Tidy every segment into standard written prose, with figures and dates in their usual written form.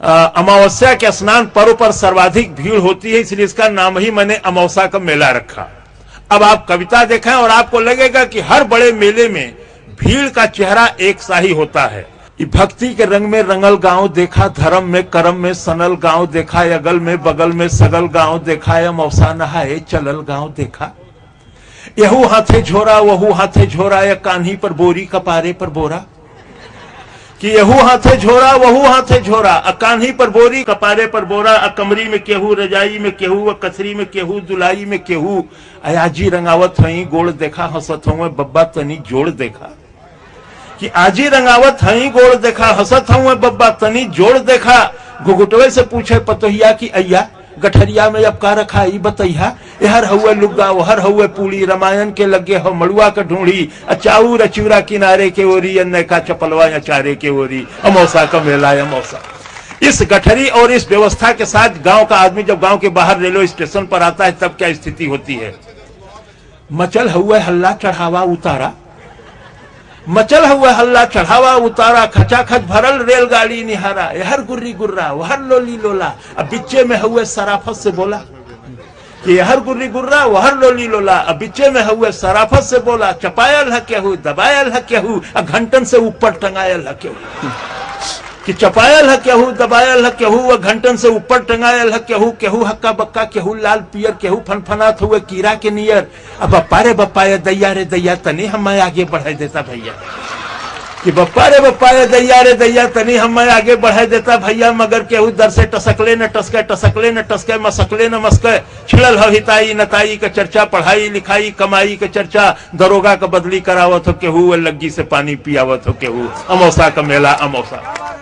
अमावस्या के स्नान पर्व पर सर्वाधिक भीड़ होती है, इसलिए इसका नाम ही मैंने अमावस्या का मेला रखा। अब आप कविता देखें और आपको लगेगा कि हर बड़े मेले में भीड़ का चेहरा एक सा ही होता है। भक्ति के रंग में रंगल गांव देखा, धर्म में करम में सनल गांव देखा, अगल में बगल में सगल गांव देखा, अमावस्या नहाए चलल गांव देखा। यहू हाथे झोरा वहू हाथे झोरा, या कान्ही पर बोरी कपारे पर बोरा। कि यहू हाथे झोरा वहू हाथे झोरा, कान्ही पर बोरी कपारे पर बोरा, कमरी में केहू रजाई में केहू, कसरी में केहू दुलाई में केहू। आजी रंगावत हई गोड़ देखा, हंसत हूँ बब्बा तनी जोड़ देखा। कि आजी रंगावत हई गोड़ देखा, हंसत हूँ बब्बा तनी जोड़ देखा। घुघुटवे से पूछे पतोहिया की अय्या, गठरिया में अब का रखा ई बतैया। हर हुए लुग्गा हर हुए पूड़ी, रामायण के लगे हो मड़ुआ का ढूंढी। अचाऊ रचूरा किनारे के ओरी, अन्य का चपलवा अचारे के ओरी। अमावस्या का मेला अमावस्या। इस गठरी और इस व्यवस्था के साथ गांव का आदमी जब गांव के बाहर रेलवे स्टेशन पर आता है तब क्या स्थिति होती है। मचल हुए हल्ला चढ़ावा उतारा, मचल हुआ हल्ला चढ़ावा उतारा, खचाखच भरल रेलगाड़ी निहारा। हर गुर्री गुर्रा हर लोली लोला, अब बिच्चे में हुए सराफत से बोला। कि हर गुर्री गुर्रा हर लोली लोला, अब बिच्चे में हुए सराफत से बोला। चपायल है केहू दबायल है केहू, घंटन से ऊपर टंगायल है केहू। कि चपायल है केहू दबायल है केहू, घंटन से ऊपर टंगायल है केहू। केहू हक्का बक्का केहू लाल पियर, केहू फनफनात हुए कीड़ा के नियर। अब बप्पा रे बप्पा ये दैया रे दैया, तनी हमें आगे बढ़ा देता भैया। कि बप्पा रे दैया तनी हमें आगे बढ़ा देता भैया। मगर केहू दर से टसकले न टसके, टसकले न टसके, मसकले न मस्के। छिड़ल हो हिताई नताई का चर्चा, पढ़ाई लिखाई कमाई का चर्चा। दरोगा का बदली करावत हो केहू, लग्गी से पानी पियावत हो केहू। अमावस्या का मेला अमावस्या।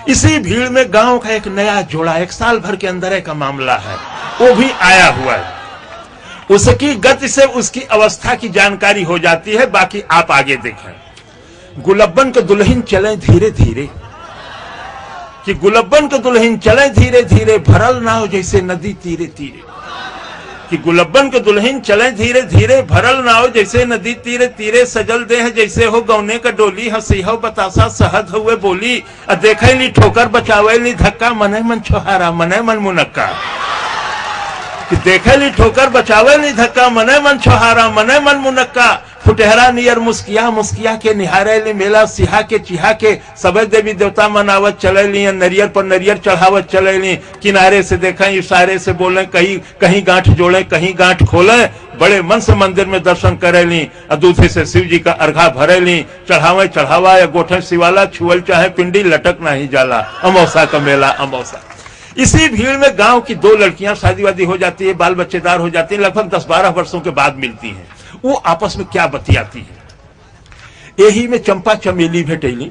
इसी भीड़ में गांव का एक नया जोड़ा, एक साल भर के अंदर का मामला है, वो भी आया हुआ है। उसकी गति से उसकी अवस्था की जानकारी हो जाती है। बाकी आप आगे देखें। गुलब्बन के दुल्हन चले धीरे धीरे। कि गुलब्बन के दुल्हन चले धीरे धीरे, भरल नाव जैसे नदी तीरे तीरे। कि गुलब्बन के दुल्हन चले धीरे धीरे, भरल नाव जैसे नदी तीरे तीरे। सजल देह जैसे हो गौने का डोली, हंसी हो बतासा सहद हुए बोली। देखे ली ठोकर बचावे ली धक्का, मने मन छोहारा मने मन मुनक्का। कि देखे ली ठोकर बचावे ली धक्का, मने मन छोहारा मने मन मुनक्का। फुटहरा नियर मुस्किया मुस्किया के निहारे ली मेला, सिहा के चिहा के सबे देवी देवता मनावत चले ली। नरियर पर नरियर चढ़ावत चले ली। किनारे से देखें इशारे से बोले, कहीं कहीं गांठ जोड़े कहीं गांठ खोले। बड़े मन से मंदिर में दर्शन करे ली। दूधे से शिव जी का अर्घा भरे ली। चढ़ावे चढ़ावा या गोठे शिवाला, छुअल चाहे पिंडी लटक नहीं जाला। अमावस्या का मेला अमावस्या। इसी भीड़ में गांव की दो लड़कियां शादी वादी हो जाती है, बाल बच्चेदार हो जाती है, लगभग 10-12 वर्षों के बाद मिलती हैं। वो आपस में क्या बतियाती है। यही में चंपा चमेली भेटैली।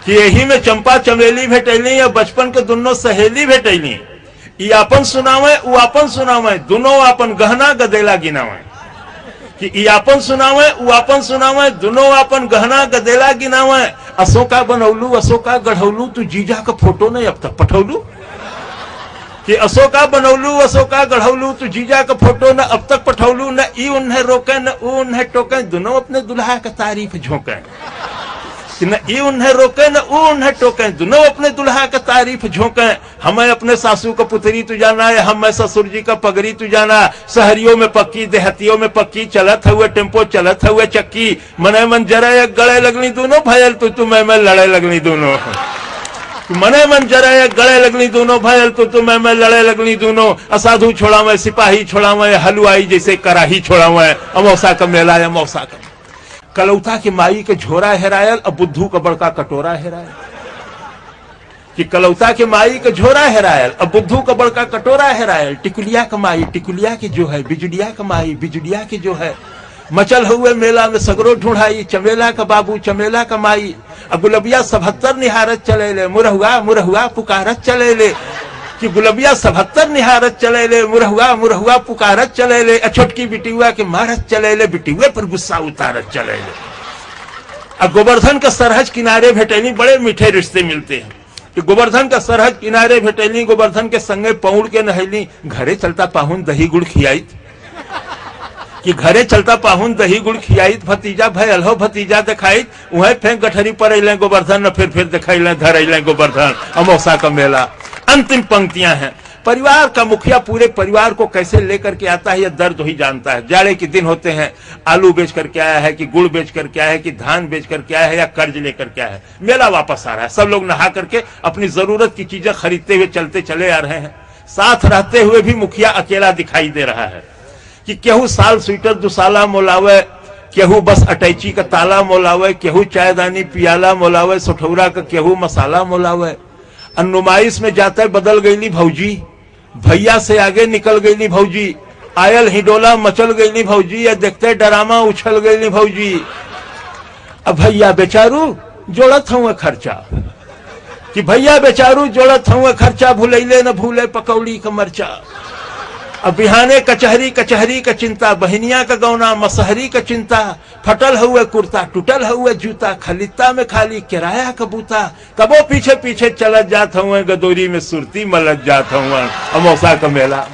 कि यही में चंपा चमेली भेटैली, या बचपन के दोनों सहेली भेटैली। ये अपन सुनावे वो अपन सुनावे, दोनों अपन गहना गदेला गिनावे। कि ये अपन सुनावे वो अपन सुनावे, दोनों अपन गहना गदेला गिनावे। अशोका बनौलू अशोका गढ़ौलू, तू जीजा का फोटो नहीं अब तक पठौलू। कि अशोका बनौलू अशोका गढ़ौलू, तू जीजा का फोटो न अब तक पठौलू। न ई उन्हें रोके न ऊ उन्हें टोके, दोनों अपने दुल्हा का तारीफ झोंके। न ई उन्हें रोके न ऊ उन्हें टोके, दोनों अपने दुल्हा का तारीफ झोंके। हमें अपने सासू का पुतरी तू जाना है, हमें ससुर जी का पगड़ी तू जाना। शहरियों में पक्की देहतियों में पक्की, चलत हुए टेम्पो चलत हुए चक्की। मने मन जरा गले लगनी दोनों, भयल तू मैं लड़े लगनी दोनों। मने मन जरा गले लगनी दोनों, भयल तो मैं लड़े लगनी दोनों। असाधु छोड़ावे सिपाही छोड़ावे, हलवाई जैसे कराही छोड़ावे। अमावस्या का मेला अमावस्या का। कलौता के माई के झोरा हेरायल, अब बुद्धू का बड़का कटोरा हेरायल। कि कलौता के माई के झोरा हेरायल, अब बुद्धू का बड़का कटोरा हेरायल। टिकुलिया का माई टिकुलिया की जो है, बिजुलिया का माई बिजुलिया की जो है। मचल हुए मेला में सगरो ढूंढाई, चमेला का बाबू चमेला का माई। गुलबिया 77 निहारत चले ले, मुरहुआ मुरहुआ पुकारत चले ले। कि गुलबिया 77 निहारत चले ले, मुरहुआ मुरहुआ पुकारत चले ले। छोटकी बिटिया के मारत चले ले, बिटिया पर गुस्सा उतारत चले ले। गोवर्धन का सरहज किनारे भेटैली, बड़े मीठे रिश्ते मिलते हैं। कि गोवर्धन का सरहज किनारे भेटैली, गोवर्धन के संगे पौड़ के नहैली। घरे चलता पाहुन दही गुड़ खियाई। कि घरे चलता पाहुन दही गुड़ खियाइत भतीजा भय अलहो भतीजा दिखाई वह फेंक गठरी पर अले गोवर्धन न फिर दिखाई धर अले गोवर्धन अमौसा का मेला। अंतिम पंक्तियां हैं। परिवार का मुखिया पूरे परिवार को कैसे लेकर के आता है यह दर्द ही जानता है। जाड़े के दिन होते हैं, आलू बेच करके आया है कि गुड़ बेच करके आया है कि धान बेच करके आया है या कर्ज लेकर के आया है। मेला वापस आ रहा है, सब लोग नहा करके अपनी जरूरत की चीजें खरीदते हुए चलते चले आ रहे हैं। साथ रहते हुए भी मुखिया अकेला दिखाई दे रहा है कि केहू साल स्वेटर दुसाला मोलावे, केहू बस अटैची का ताला मोलावे, केहू चायदानी पियाला मोलावे, सुठौरा का केहू मसाला मोलावे। नुमाइश में जाते बदल गईली भौजी, भैया से आगे निकल गईली भौजी, आयल हिडोला मचल गईली भौजी, या देखते डरामा उछल गईली भौजी। अब भैया बेचारू जोड़त हूँ खर्चा कि भैया बेचारू जोड़त हूँ खर्चा, भूलैले न भूले पकौड़ी का मरचा। अब बिहाने कचहरी कचहरी का चिंता, बहनिया का गौना मसहरी का चिंता, फटल हुए कुर्ता टूटल हुए जूता, खलिता में खाली किराया का बूता। कबो पीछे पीछे चलत जात हुए, गदोरी में सुरती मलत जात हुए, अमौसा का मेला।